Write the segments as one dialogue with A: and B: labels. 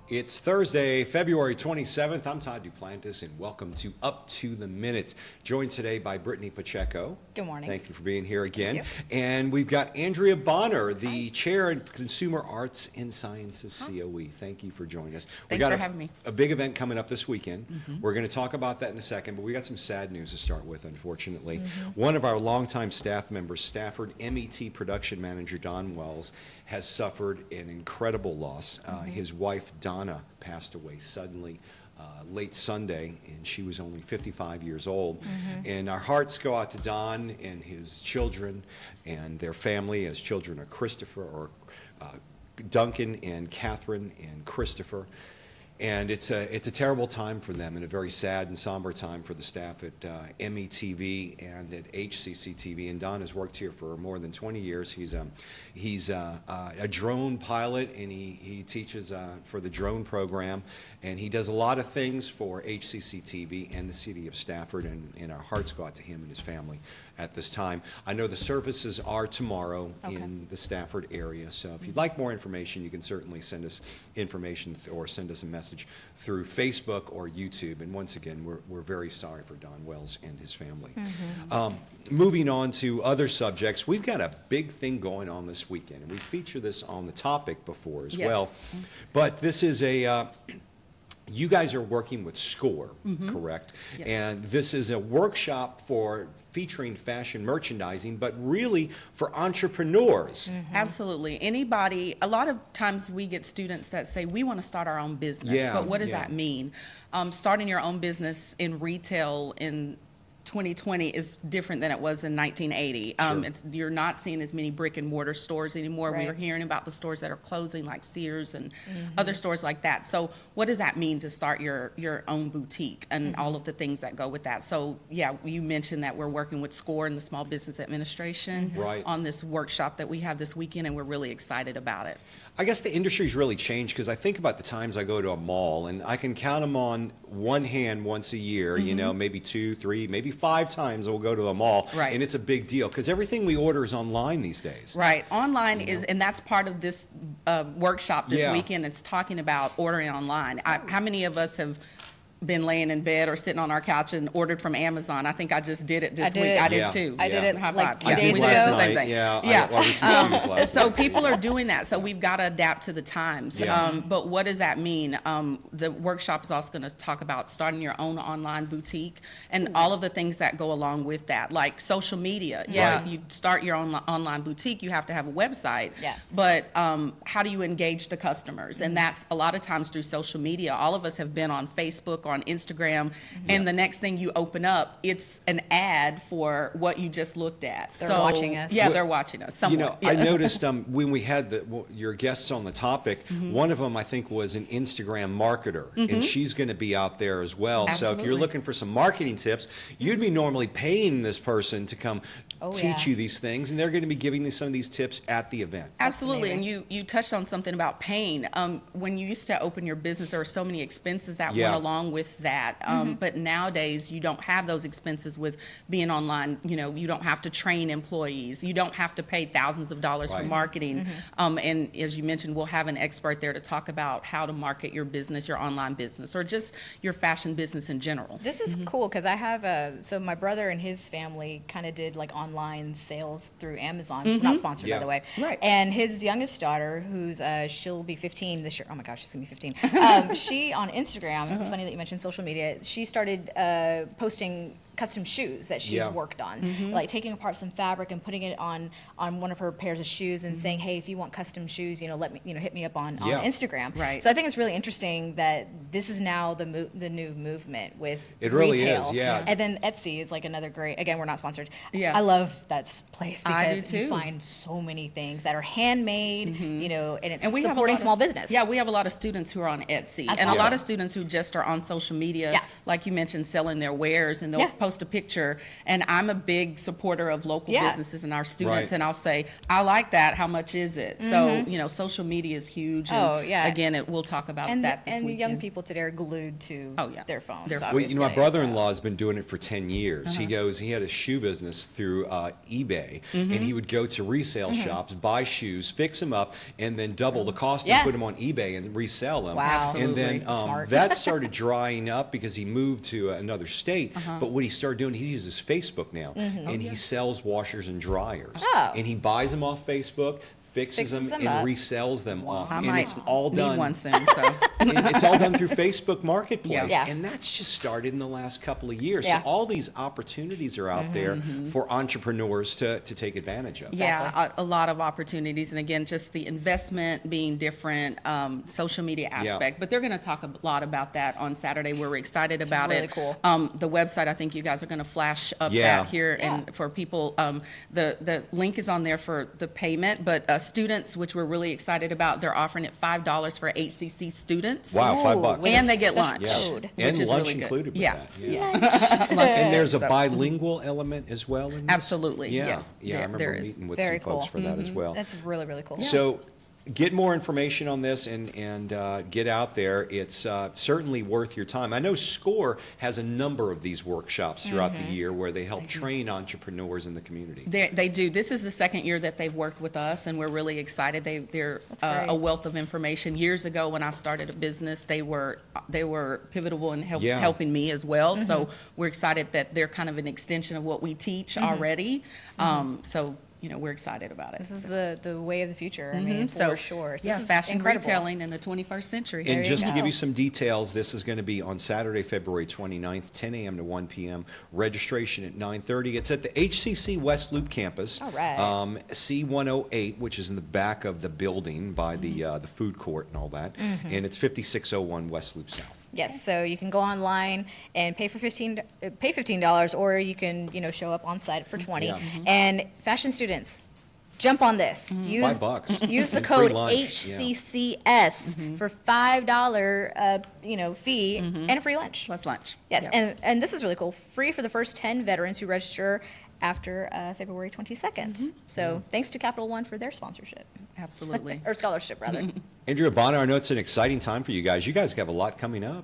A: It's Thursday, February 27th. I'm Todd Duplantis, and welcome to Up to the Minute. Joined today by Brittany Pacheco.
B: Good morning.
A: Thank you for being here again.
B: Thank you.
A: And we've got Andrea Bonner, the Chair in Consumer Arts and Sciences, COE. Thank you for joining us.
C: Thanks for having me.
A: A big event coming up this weekend. We're going to talk about that in a second, but we got some sad news to start with, unfortunately. One of our longtime staff members, Stafford MET production manager Don Wells, has suffered an incredible loss. His wife, Donna, passed away suddenly late Sunday, and she was only 55 years old. And our hearts go out to Don and his children and their family. His children are Duncan and Catherine and Christopher. And it's a terrible time for them, and a very sad and somber time for the staff at METV and at HCCTV. And Don has worked here for more than 20 years. He's a drone pilot, and he teaches for the drone program, and he does a lot of things for HCCTV and the city of Stafford. And our hearts go out to him and his family at this time. I know the services are tomorrow in the Stafford area, so if you'd like more information, you can certainly send us information or send us a message through Facebook or YouTube. And once again, we're very sorry for Don Wells and his family. Moving on to other subjects, we've got a big thing going on this weekend, and we featured this on the topic before as well. But this is you guys are working with SCORE, correct?
C: Yes.
A: And this is a workshop featuring fashion merchandising, but really for entrepreneurs.
C: Absolutely. Anybody, a lot of times we get students that say, we want to start our own business, but what does that mean? Starting your own business in retail in 2020 is different than it was in 1980. You're not seeing as many brick and mortar stores anymore.
B: Right.
C: We're hearing about the stores that are closing, like Sears and other stores like that. So what does that mean to start your own boutique and all of the things that go with that? So yeah, you mentioned that we're working with SCORE and the Small Business Administration on this workshop that we have this weekend, and we're really excited about it.
A: I guess the industry's really changed, because I think about the times I go to a mall, and I can count them on one hand once a year, you know, maybe 2, 3, maybe 5 times we'll go to a mall.
C: Right.
A: And it's a big deal, because everything we order is online these days.
C: Right. Online is, and that's part of this workshop this weekend. It's talking about ordering online. How many of us have been laying in bed or sitting on our couch and ordered from Amazon? I think I just did it this week. I did too.
B: I did it like 2
A: I
B: days
A: did
B: ago.
A: last
C: Same
A: night.
C: thing.
A: Yeah. I was confused last
C: So
A: night.
C: people are doing that. So we've got to adapt to the times.
A: Yeah.
C: But what does that mean? The workshop is also going to talk about starting your own online boutique and all of the things that go along with that, like social media.
A: Right.
C: You start your own online boutique, you have to have a website.
B: Yeah.
C: But how do you engage the customers? And that's a lot of times through social media. All of us have been on Facebook or on Instagram, and the next thing you open up, it's an ad for what you just looked at.
B: They're watching us.
C: Yeah, they're watching us.
A: You know,
C: Somewhat.
A: I noticed when we had your guests on the topic, one of them I think was an Instagram marketer, and she's going to be out there as well. So if
C: Absolutely.
A: you're looking for some marketing tips, you'd be normally paying this person to come teach you these things, and they're going to be giving you some of these tips at the event.
C: Absolutely, and you touched on something about paying. When you used to open your business, there were so many expenses that went along with that. But nowadays, you don't have those expenses with being online. You know, you don't have to train employees. You don't have to pay thousands of dollars for marketing. And as you mentioned, we'll have an expert there to talk about how to market your business, your online business, or just your fashion business in general.
B: This is cool because I have so my brother and his family kind of did like online sales through Amazon. Not sponsored, by the way.
C: Right.
B: And his youngest daughter, who's she'll be 15 this year. Oh my gosh, she's gonna be 15. She on Instagram. It's funny that you mentioned social media. She started posting custom shoes that she's worked on, like taking apart some fabric and putting it on one of her pairs of shoes and saying, hey, if you want custom shoes, let me, hit me up on Instagram.
C: Right.
B: So I think it's really interesting that this is now the new movement with
A: It really
B: retail.
A: is, yeah.
B: And then Etsy is like another great, again, we're not sponsored.
C: Yeah.
B: I love that place
C: I
B: because
C: do
B: you
C: too.
B: find so many things that are handmade, and it's
C: we have a
B: supporting
C: lot of-
B: small business.
C: Yeah, we have a lot of students who are on Etsy,
B: That's
C: and
B: awesome.
C: a lot of students who just are on social media, like you mentioned, selling their wares, and they'll post a picture, and I'm a big supporter of local
B: Yeah.
C: businesses and our students,
A: Right.
C: and I'll say, I like that, how much is it? So, social media is huge. And
B: Oh, yeah.
C: again, we'll talk about
B: And
C: that this
B: the
C: weekend.
B: young people today are glued to
C: Oh, yeah.
B: their phones.
C: Their phones.
A: Well,
B: Obviously,
A: my
B: so-
A: brother-in-law has been doing it for 10 years. He had a shoe business through eBay, and he would go to resale shops, buy shoes, fix them up, and then double the cost
B: Yeah.
A: and put them on eBay and resell them.
B: Wow.
A: And then
C: Absolutely.
B: Smart.
A: that started drying up because he moved to another state. But what he started doing, he uses Facebook now, and he sells washers and dryers.
B: Oh.
A: And he buys them off Facebook, fixes them,
B: them
A: and
B: up.
A: resells them off.
C: I
A: And
C: might
A: it's all
C: need
A: done.
C: one soon, so.
A: It's all done through Facebook Marketplace,
B: Yeah.
A: and that's just started in the last couple of years.
B: Yeah.
A: So all these opportunities are out there for entrepreneurs to take advantage of.
C: Yeah, a lot of opportunities, and again, just the investment being different, social media aspect. But they're going to talk a lot about that on Saturday. We're excited about
B: really
C: it.
B: cool.
C: The website, I think you guys are going to flash up
A: Yeah.
C: that here, and for people, the link is on there for the payment. But students, which we're really excited about, they're offering it $5 for HCC students.
A: Wow,
B: Ooh,
A: $5.
B: with
C: And
B: a
C: they get
B: special
C: lunch.
A: Yeah.
B: code.
A: And
C: Which is
A: lunch
C: really good.
A: included with
C: Yeah.
A: that.
C: Yeah.
A: And there's a
C: So-
A: bilingual element as well in this?
C: Absolutely,
A: Yeah.
C: yes.
A: Yeah, I
C: There
A: remember
C: is.
A: meeting with
B: Very
A: some folks
B: cool.
A: for that as well.
B: That's really, really cool.
A: So get more information on this and get out there. It's certainly worth your time. I know SCORE has a number of these workshops throughout the year where they help train entrepreneurs in the community.
C: They do. This is the second year that they've worked with us, and we're really excited. They're
B: great.
C: a wealth of information. Years ago, when I started a business, they were pivotal in
A: Yeah.
C: helping me as well. So we're excited that they're kind of an extension of what we teach already. So we're excited about it.
B: This is the way of the future. I mean, for sure. This
C: Yeah,
B: is
C: fashion
B: incredible.
C: retailing in the 21st century.
A: And
B: you
A: just to
B: go.
A: give you some details, this is going to be on Saturday, February 29th, 10 a.m. to 1 p.m. Registration at 9:30. It's at the HCC West Loop campus.
B: All right.
A: C108, which is in the back of the building by the food court and all that. And it's 5601 West Loop South.
B: Yes, so you can go online and pay $15, or you can show up on site for 20.
A: Yeah.
B: And fashion students, jump on this. Use
A: $5.
B: use the
A: And free
B: code
A: lunch, yeah.
B: HCCS for $5 fee and a free lunch.
C: Plus lunch.
B: Yes,
C: Yeah.
B: and this is really cool. Free for the first 10 veterans who register after February 22nd. So thanks to Capital One for their sponsorship,
C: Absolutely.
B: or scholarship rather.
A: Andrea Bonner, I know it's an exciting time for you guys. You guys have a lot coming up.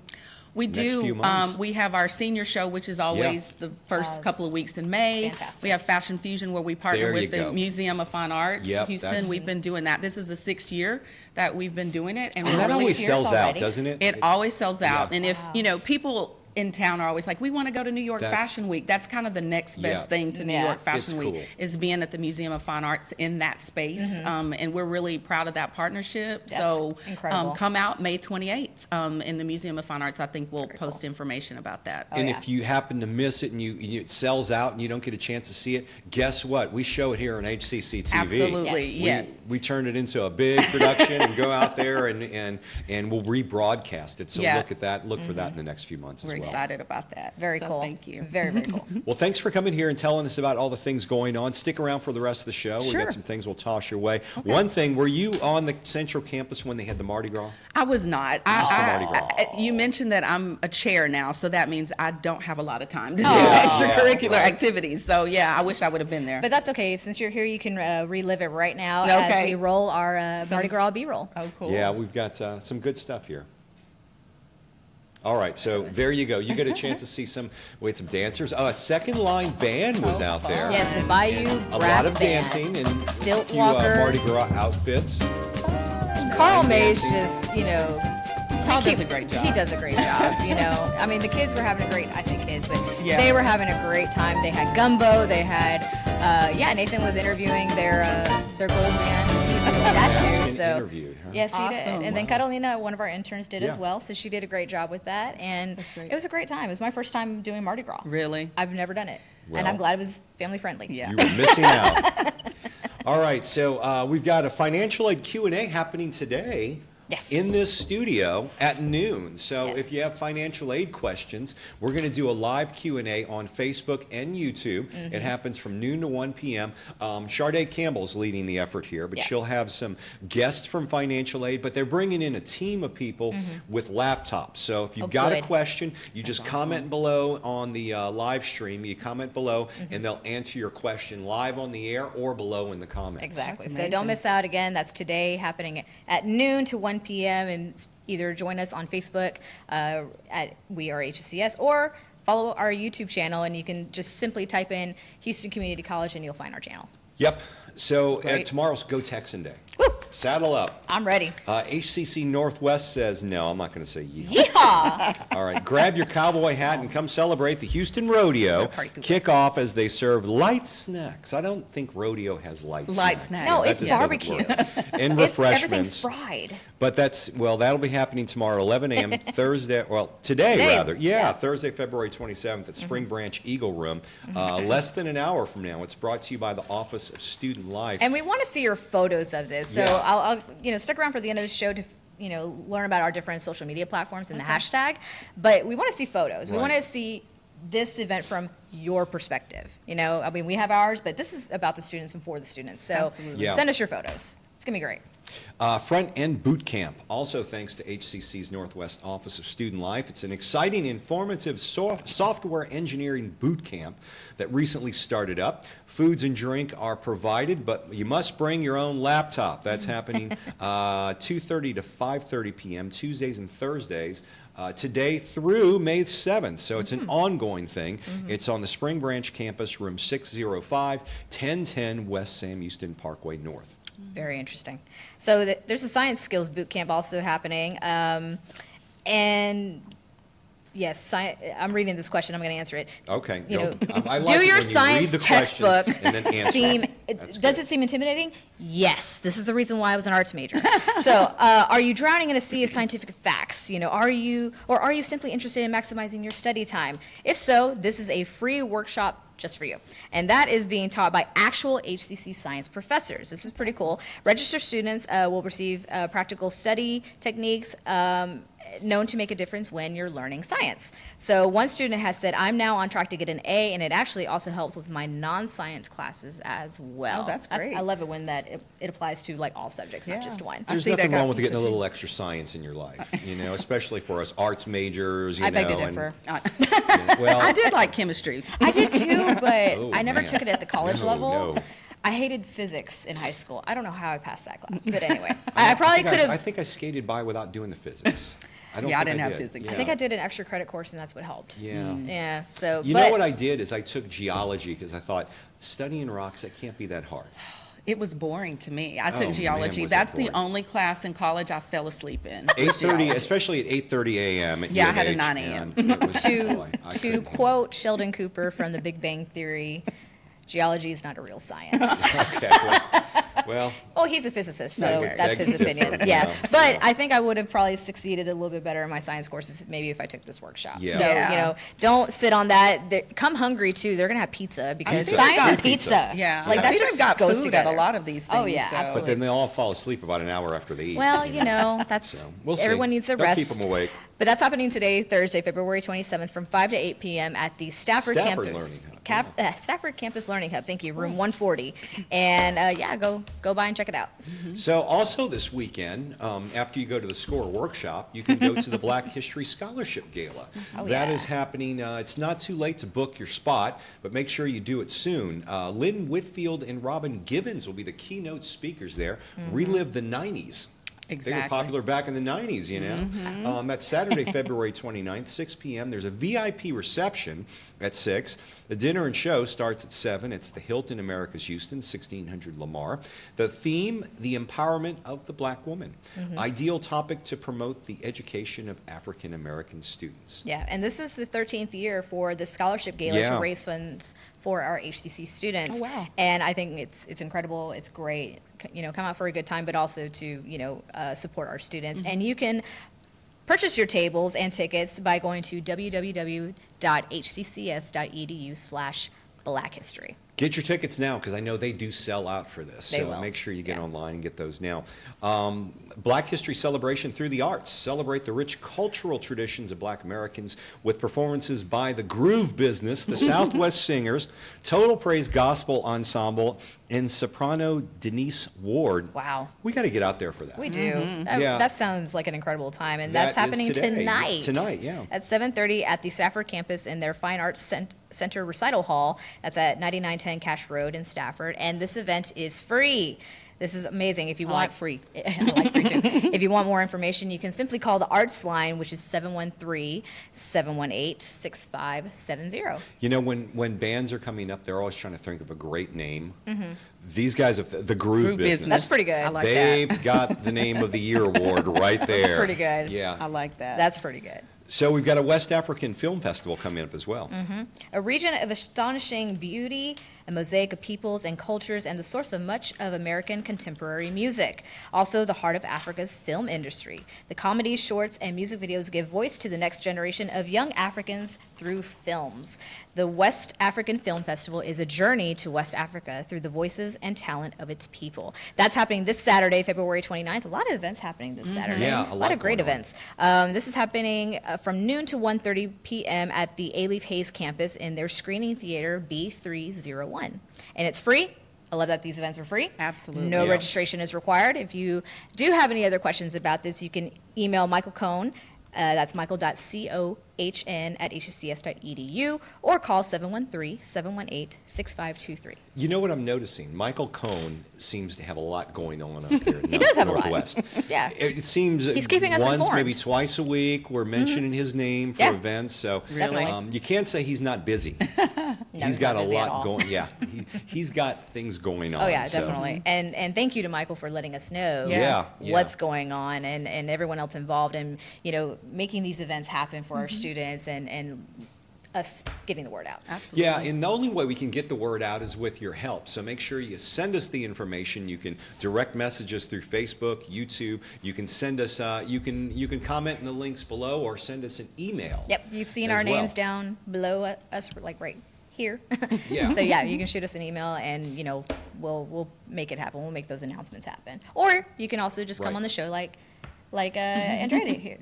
C: We
A: next few
C: do.
A: months.
C: We have our senior show, which is always the first couple of weeks in May.
B: Fantastic.
C: We have Fashion Fusion, where we partner
A: There you
C: with the
A: go.
C: Museum of Fine Arts,
A: Yep,
C: Houston.
A: that's-
C: We've been doing that. This is the 6th year that we've been doing it, and
A: And
C: we're
A: that
C: really
A: always
B: years
A: sells out,
B: already.
A: doesn't it?
C: It always sells out.
A: Yeah.
C: And if people in town are always like, we want to go to New York
A: That's-
C: Fashion Week. That's kind of the next best
A: Yeah.
C: thing to New
B: Yeah.
C: York Fashion
A: It's
C: Week
A: cool.
C: is being at the Museum of Fine Arts in that space. And we're really proud of that partnership.
B: That's
C: So
B: incredible.
C: come out May 28th in the Museum of Fine Arts. I think we'll post information about that.
A: And
B: yeah.
A: if you happen to miss it and it sells out and you don't get a chance to see it, guess what? We show it here on HCCTV.
C: Absolutely,
B: Yes.
C: yes.
A: We turn it into a big production and go out there and we'll rebroadcast it. So
C: Yeah.
A: look at that. Look for that in the next few months
C: We're
A: as well.
C: excited about that.
B: Very
C: So
B: cool.
C: Thank you.
B: Very, very cool.
A: Well, thanks for coming here and telling us about all the things going on. Stick around for the rest of the show. We
B: Sure.
A: got some things we'll toss your way. One thing, were you on the Central Campus when they had the Mardi Gras?
C: I was not.
A: Missed the Mardi Gras.
C: You mentioned that I'm a chair now, so that means I don't have a lot of time to do
B: Oh.
C: extracurricular
A: Yeah, right.
C: activities. So yeah, I wish I would have been there.
B: But that's okay. Since you're here, you can relive it right now as
C: Okay.
B: we roll our Mardi Gras B-roll.
C: Oh, cool.
A: Yeah, we've got some good stuff here. All right, so there you go. You get a chance to see some dancers. A second line band was out there.
B: Yes, the Bayou
A: A
B: Brass
A: lot of
B: Band.
A: dancing and a
B: Stilt
A: few
B: Walker.
A: Mardi Gras outfits.
B: Carl
A: line
B: Mays
A: dancing.
B: just,
C: Carl does a great job.
B: He does a great job, I mean, the kids were having a great, I say kids, but
C: Yeah.
B: they were having a great time. They had gumbo, they had, Nathan was interviewing their gold man statue.
A: Been
B: So,
A: interviewed, huh?
B: yes, he did.
C: Awesome.
B: And then Catalina, one of our interns, did as
A: Yeah.
B: well. So she did a great job with that. And
C: That's great.
B: it was a great time. It was my first time doing Mardi Gras.
C: Really?
B: I've never done it.
A: Well.
B: And I'm glad it was family friendly.
C: Yeah.
A: You were missing out. All right, so we've got a financial aid Q&A happening today
B: Yes.
A: in this studio at noon. So
B: Yes.
A: if you have financial aid questions, we're going to do a live Q&A on Facebook and YouTube.
B: Mm-hmm.
A: It happens from noon to 1 p.m. Sharday Campbell's leading the effort here, but
B: Yeah.
A: she'll have some guests from financial aid, but they're bringing in a team of people with laptops. So if you've
B: Oh,
A: got a
B: good.
A: question, you just comment below on the live stream. You comment below, and they'll answer your question live on the air or below in the comments.
B: Exactly.
C: That's
B: So don't
C: amazing.
B: miss out. Again, that's today, happening at noon to 1 p.m. And either join us on Facebook at We Are HCCS or follow our YouTube channel, and you can just simply type in Houston Community College and you'll find our channel.
A: Yep. So
B: Great.
A: tomorrow's Go Texan Day.
B: Woo!
A: Saddle up.
B: I'm ready.
A: HCC Northwest says no. I'm not going to say yeehaw.
B: Yeehaw!
A: All right, grab your cowboy hat and come celebrate the Houston Rodeo
B: Party people.
A: kickoff as they serve light snacks. I don't think rodeo has light snacks.
B: No,
A: That
B: it's
A: just doesn't
B: barbecue.
A: work. And
B: It's everything
A: refreshments.
B: fried.
A: But that'll be happening tomorrow, 11 a.m. Thursday, today
B: Today,
A: rather.
B: yeah.
A: Thursday, February 27th at Spring Branch Eagle Room. Less than an hour from now. It's brought to you by the Office of Student Life.
B: And we want to see your photos of this. So
A: Yeah.
B: I'll stick around for the end of the show to learn about our different social media platforms and the hashtag. But we want to see photos. We
A: Right.
B: want to see this event from your perspective. I mean, we have ours, but this is about the students and for the students. So
C: Absolutely.
A: Yeah.
B: send us your photos. It's gonna be great.
A: Front End Boot Camp, also thanks to HCC's Northwest Office of Student Life. It's an exciting, informative software engineering boot camp that recently started up. Foods and drink are provided, but you must bring your own laptop. That's happening 2:30 to 5:30 p.m. Tuesdays and Thursdays. Today through May 7th. So it's an ongoing thing. It's on the Spring Branch campus, room 605, 1010 West Sam Houston Parkway North.
B: Very interesting. So there's a science skills boot camp also happening. And yes, I'm reading this question. I'm going to answer it.
A: Okay.
B: You know,
A: I like
B: do
A: it
B: your
A: when
B: science
A: you read the question
B: textbook
A: and then answer. That's
B: does
A: good.
B: it seem intimidating? Yes. This is the reason why I was an arts major. So, are you drowning in a sea of scientific facts? Are you simply interested in maximizing your study time? If so, this is a free workshop just for you. And that is being taught by actual HCC science professors. This is pretty cool. Registered students will receive practical study techniques known to make a difference when you're learning science. So one student has said, I'm now on track to get an A, and it actually also helped with my non-science classes as well.
C: Oh, that's great.
B: I love it when it applies to like all subjects, not
C: Yeah.
B: just one.
C: I
A: There's
C: see that
A: nothing
C: got
A: wrong with
C: pizza
A: getting a
C: too.
A: little extra science in your life, especially for us arts majors,
B: I beg to
A: and-
B: differ.
A: well,
C: I did like chemistry.
B: I did too, but
A: Oh,
B: I never
A: man.
B: took it at the college
A: No,
B: level.
A: no.
B: I hated physics in high school. I don't know how I passed that class, but anyway, I probably could
A: I
B: have.
A: think I skated by without doing the physics. I don't
C: Yeah, I
A: think
C: didn't have
A: did.
C: physics.
B: I think I did an extra credit course, and that's what helped.
A: Yeah.
B: Yeah. So.
A: You
B: but,
A: know what I did is I took geology because I thought studying rocks, that can't be that hard.
C: It was boring to me. I
A: Oh,
C: took
A: man,
C: geology.
A: was it
C: That's the
A: boring.
C: only class in college I fell asleep in.
A: 8:30, especially at 8:30 a.m. at
C: Yeah, I
A: U of
C: had a
A: H,
C: 9 a.m.
A: and it was-
B: to
A: boy, I
B: to
A: couldn't.
B: quote Sheldon Cooper from The Big Bang Theory, geology is not a real science.
A: Okay, well,
B: Oh, he's a physicist, so
C: Okay.
B: that's
A: Beg
B: his
A: to
B: opinion.
A: differ,
B: Yeah,
A: yeah,
B: but
A: yeah.
B: I think I would have probably succeeded a little bit better in my science courses maybe if I took this workshop.
A: Yeah.
B: So
C: Yeah.
B: don't sit on that. Come hungry too. They're gonna have pizza because
A: Pizza.
B: science and
A: Free
B: pizza.
A: pizza.
C: Yeah,
B: like
C: I
B: that
C: think
B: just
C: they've got
B: goes
C: food
B: together.
C: at a lot of these things.
B: Oh, yeah,
C: so-
B: absolutely.
A: but then they all fall asleep about an hour after they eat.
B: Well, that's
A: So, we'll see.
B: everyone needs their
A: They'll
B: rest.
A: keep 'em awake.
B: But that's happening today, Thursday, February 27th, from 5 to 8 p.m. at the Stafford
A: Stafford
B: Campus.
A: Learning Hub,
B: Stafford Campus Learning Hub. Thank you, room 140. And go by and check it out.
A: So also this weekend, after you go to the SCORE workshop, you can go to the Black History Scholarship Gala.
B: Oh,
A: That
B: yeah.
A: is happening. It's not too late to book your spot, but make sure you do it soon. Lynn Whitfield and Robin Givens will be the keynote speakers there. Relive the 90s. They were
C: Exactly.
A: popular back in the 90s, That's Saturday, February 29th, 6 p.m. There's a VIP reception at 6. The dinner and show starts at 7. It's the Hilton Americas Houston, 1600 Lamar. The theme, the empowerment of the black woman. Ideal topic to promote the education of African American students.
B: Yeah, and this is the 13th year for the scholarship gala
A: Yeah.
B: to raise funds for our HCC students.
C: Oh, wow.
B: And I think it's incredible. It's great. Come out for a good time, but also to support our students. And you can purchase your tables and tickets by going to www.hccs.edu/blackhistory.
A: Get your tickets now, because I know they do sell out for this.
B: They
A: So
B: will.
A: make sure you get
B: Yeah.
A: online and get those now. Black History Celebration through the arts. Celebrate the rich cultural traditions of Black Americans with performances by the Groove Business, the Southwest Singers, Total Praise Gospel Ensemble, and soprano Denise Ward.
B: Wow.
A: We got to get out there for that.
B: We do. That,
A: Yeah.
B: that sounds like an incredible time, and
A: That
B: that's happening
A: is today.
B: tonight.
A: Tonight, yeah.
B: At 7:30 at the Stafford campus in their Fine Arts Center Recital Hall. That's at 9910 Cash Road in Stafford, and this event is free. This is amazing. If you
C: I
B: want
C: like free.
B: I like free too. If you want more information, you can simply call the Arts line, which is 713-718-6570.
A: You know, when bands are coming up, they're always trying to think of a great name. These guys have the Groove
C: Groove
A: Business.
C: Business.
B: That's pretty good.
C: I like that.
A: They've got the name of the year award right there.
B: pretty good.
C: I
A: Yeah.
C: like that.
B: That's pretty good.
A: So we've got a West African Film Festival coming up as well.
B: A region of astonishing beauty, a mosaic of peoples and cultures, and the source of much of American contemporary music. Also, the heart of Africa's film industry. The comedies, shorts, and music videos give voice to the next generation of young Africans through films. The West African Film Festival is a journey to West Africa through the voices and talent of its people. That's happening this Saturday, February 29th. A lot of events happening this Saturday.
A: Yeah, a
B: a lot
A: lot
B: of great
A: going on.
B: events. This is happening from noon to 1:30 p.m. at the A-Leaf Hayes campus in their screening theater B301. And it's free. I love that these events are free.
C: Absolutely.
B: No
A: Yeah.
B: registration is required. If you do have any other questions about this, you can email Michael Cohn. That's michael.cohn@hccs.edu, or call 713-718-6523.
A: You know what I'm noticing? Michael Cohn seems to have a lot going on up here in
B: He does have a lot.
A: Northwest.
B: Yeah.
A: It seems
B: He's keeping us
A: once,
B: informed.
A: maybe twice a week, we're mentioning his name for
B: Yeah.
A: events. So
B: Definitely.
A: you can't say he's not busy.
B: No,
A: He's got
B: not
A: a
B: busy at
A: lot
B: all.
A: going. Yeah, he's got things going on.
B: Oh yeah,
A: so-
B: definitely. And thank you to Michael for letting us know
A: Yeah.
B: what's going on, and everyone else involved in, making these events happen for our students and us getting the word out.
C: Absolutely.
A: Yeah, and the only way we can get the word out is with your help. So make sure you send us the information. You can direct message us through Facebook, YouTube. You can send us. You can comment in the links below, or send us an email.
B: Yep, you've seen
A: as
B: our names
A: well.
B: down below us, like right here.
A: Yeah.
B: So yeah, you can shoot us an email, and we'll make it happen. We'll make those announcements happen. Or you can also just come
A: Right.
B: on the show like Andrea did here.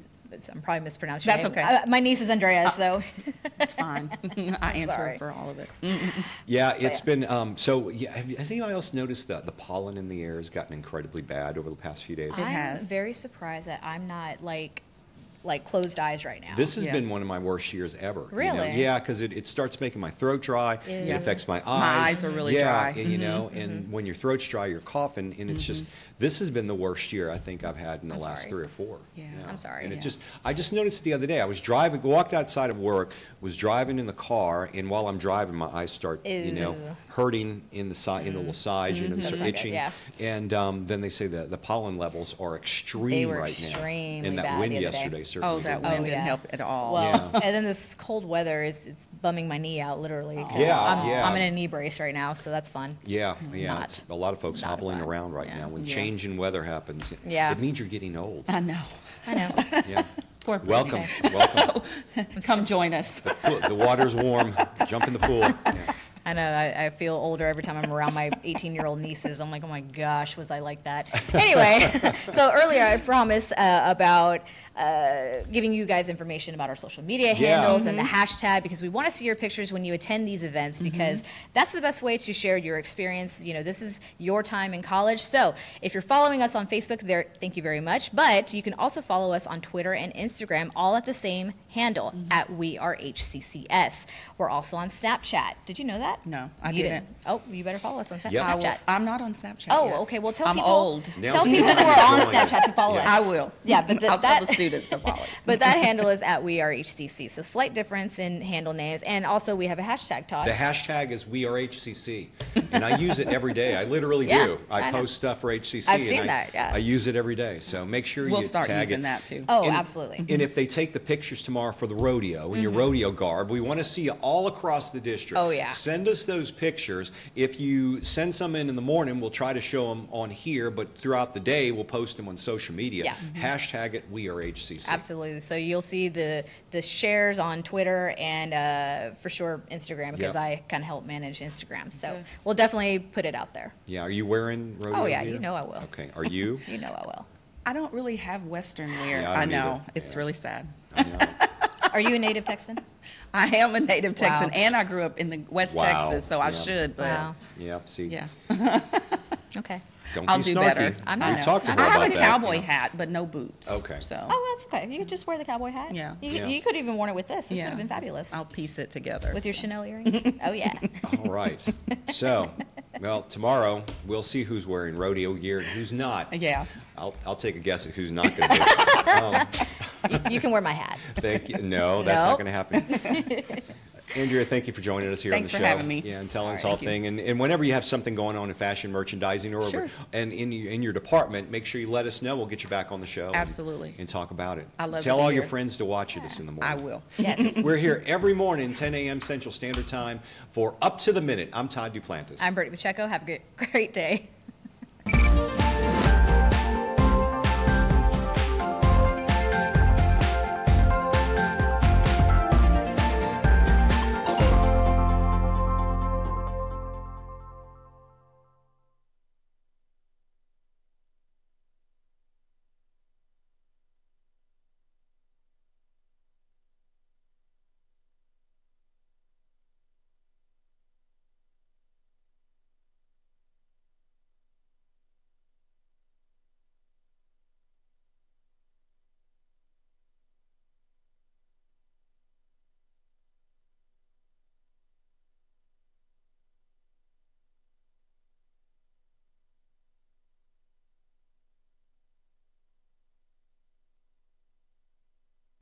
B: I'm probably mispronouncing your
C: That's
B: name.
C: okay.
B: My niece is Andrea, so
C: It's fine. I answer
B: Sorry.
C: for all of it.
A: Yeah, it's
B: yeah.
A: been so. Yeah, has anybody else noticed that the pollen in the air has gotten incredibly bad over the past few days?
C: It
B: I'm
C: has.
B: very surprised that I'm not like closed eyes right now.
A: This has
C: Yeah.
A: been one of my worst years ever. you know?
B: Really?
A: Yeah, because it starts making my throat dry.
B: Ew.
A: It affects my eyes.
C: eyes are really
A: yeah,
C: dry. Mm-hmm.
A: and, and when your throat's dry, you're coughing, and it's just, this has been the worst year I think I've had in the
B: I'm
A: last
B: sorry.
A: 3 or 4.
C: Yeah.
B: I'm sorry.
A: And
B: Yeah.
A: I just noticed it the other day. I was driving, walked outside of work, was driving in the car, and while I'm driving, my eyes start,
B: Ew.
A: hurting in the side, in the little sides, they
B: That's
A: start
B: not good,
A: itching.
B: yeah.
A: And then they say the pollen levels are extreme
B: They were
A: right now.
B: extremely
A: And that
B: bad
A: wind
B: the other day.
A: yesterday certainly.
C: Oh, that
A: did.
C: wind
B: Oh,
C: didn't
B: yeah.
C: help at all.
B: Well,
A: Yeah.
B: and then this cold weather it's bumming my knee out literally. 'Cause
A: Yeah,
B: I'm,
A: yeah.
B: I'm in a knee brace right now, so that's fun.
A: Yeah, yeah.
B: Not-
A: It's a lot of folks
B: not
A: hobbling
B: fun.
A: around right
B: Yeah.
A: now. When
C: Yeah.
A: change in weather happens,
B: Yeah.
A: it means you're getting old.
C: I know.
B: I know.
A: Yeah.
C: Poor
A: Welcome,
B: Okay.
A: welcome.
C: Come join us.
A: The water's warm. Jump in the pool. Yeah.
B: I know. I feel older every time I'm around my 18-year-old nieces. I'm like, oh my gosh, was I like that? Anyway, so earlier I promised about giving you guys information about our social media
A: Yeah.
B: handles and the hashtag, because we want to see your pictures when you attend these events, because that's the best way to share your experience. This is your time in college. So if you're following us on Facebook, there, thank you very much. But you can also follow us on Twitter and Instagram, all at the same handle, at WeAreHCCS. We're also on Snapchat. Did you know that?
C: No, I
B: You
C: didn't.
B: Oh, you better follow us on
A: Yeah.
B: Snapchat.
C: I'm not on Snapchat
B: Oh,
C: yet.
B: okay. Well, tell
C: I'm
B: people.
C: old.
A: Now
B: Tell
A: people
B: people who
A: can
B: are on
A: join.
B: Snapchat to follow
A: Yeah.
B: us.
C: I will.
B: Yeah, but
C: I'll
B: that-
C: tell the students to follow.
B: But that handle is at WeAreHCC. So slight difference in handle names, and also we have a hashtag, Todd.
A: The hashtag is WeAreHCC, and I use it every day. I literally
B: Yeah,
A: do. I
B: I know.
A: post stuff for HCC.
B: I've
A: and
B: seen
A: I,
B: that, yeah.
A: I use it every day. So make sure
C: We'll
A: you
C: start
A: tag
C: using
A: it.
C: that too.
B: Oh,
A: And-
B: absolutely.
A: And if they take the pictures tomorrow for the rodeo in your rodeo garb, we want to see you all across the district.
B: Oh, yeah.
A: Send send us those pictures. If you send some in the morning, we'll try to show them on here, but throughout the day, we'll post them on social media.
B: Yeah.
A: Hashtag it, We Are HCC.
B: Absolutely. So you'll see the shares on Twitter and for sure Instagram, because
A: Yep.
B: I kind of help manage Instagram. So we'll definitely put it out there.
A: Yeah, are you wearing rodeo
B: Oh, yeah,
A: gear?
B: you know I will.
A: Okay, are you?
B: You know I will.
C: I don't really have Western wear.
A: Yeah, I
C: I
A: don't
C: know.
A: either.
C: It's
A: Yeah.
C: really sad.
A: I know.
B: Are you a native Texan?
C: I am a native Texan,
B: Wow.
C: and I grew up in the West
A: Wow.
C: Texas, so I
A: Yeah.
C: should, but
B: Wow.
A: Yeah, see,
C: yeah.
B: Okay.
A: don't
C: I'll
A: be
C: do
A: snarky.
C: better.
B: I'm
A: We've
B: not.
A: talked to her
C: I have
A: about
C: a
A: that.
C: cowboy
A: Yeah.
C: hat, but no boots.
A: Okay.
C: So
B: Oh, that's okay. You could just wear the cowboy hat.
C: Yeah.
B: You,
A: Yeah.
B: you could even worn it with this. This
C: yeah.
B: would have been fabulous.
C: I'll piece it together.
B: With your Chanel earrings. Oh, yeah.
A: All right. So, well, tomorrow we'll see who's wearing rodeo gear and who's not.
C: Yeah.
A: I'll take a guess at who's not going to be.
B: You can wear my hat.
A: Thank you. No, that's
B: No.
A: not going to happen. Andrea, thank you for joining us here
C: Thanks
A: on
C: for
A: the show.
C: having me.
A: Yeah, and telling
C: All
A: us
C: right,
A: all
C: thank
A: thing. And whenever you have something going on in fashion merchandising or
C: Sure.
A: and in your department, make sure you let us know. We'll get you back on the show.
C: Absolutely.
A: And talk about it.
C: I love to
A: Tell
C: be
A: all your
C: here.
A: friends to watch us in the morning.
C: I will.
B: Yes.
A: We're here every morning, 10 a.m. Central Standard Time for Up to the Minute. I'm Todd Duplantis.
B: I'm Brittany Pacheco. Have a great day.